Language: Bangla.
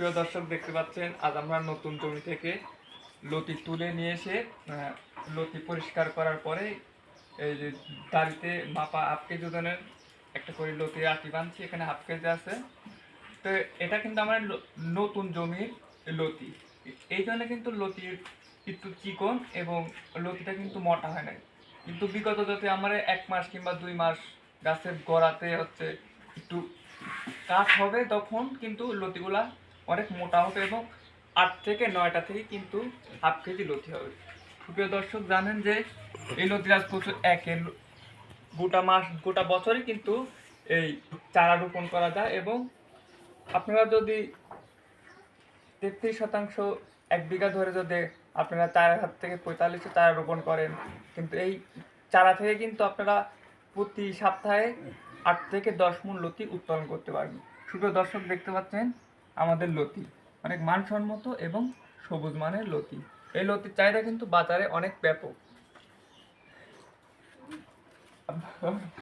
প্রিয় দর্শক দেখতে পাচ্ছেন, আজ আমরা নতুন জমি থেকে লতি তুলে নিয়ে এসে লতি পরিষ্কার করার পরে এই যে দাড়িতে মাপা হাফ কেজি ওজনের একটা করে লতি আটি বানছি। এখানে হাফ কেজি আছে। তো এটা কিন্তু আমার নতুন জমির লতি। এই জন্য কিন্তু লতির একটু চিকন এবং লতিটা কিন্তু মোটা হয় না। কিন্তু বিগত যদি আমার 1 মাস কিংবা 2 মাস গাছের গোড়াতে হচ্ছে একটু কাঠ হবে, তখন কিন্তু লতিগুলা অনেক মোটা হবে এবং 8 থেকে 9টা থেকে কিন্তু হাফ কেজি লতি হবে। প্রিয় দর্শক জানেন যে এই লতি গাছ প্রচুর একের গোটা মাস গোটা বছরই কিন্তু এই চারা রোপণ করা যায়। এবং আপনারা যদি 33% 1 বিঘা ধরে যদি আপনারা 4,000 থেকে 45 চারা রোপণ করেন, কিন্তু এই চারা থেকে কিন্তু আপনারা প্রতি সপ্তাহে 8 থেকে 10 মণ লতি উৎপাদন করতে পারবেন। সুপ্রিয় দর্শক দেখতে পাচ্ছেন আমাদের লতি অনেক মানসম্মত এবং সবুজ মানের লতি। এই লতির চাহিদা কিন্তু বাজারে অনেক ব্যাপক।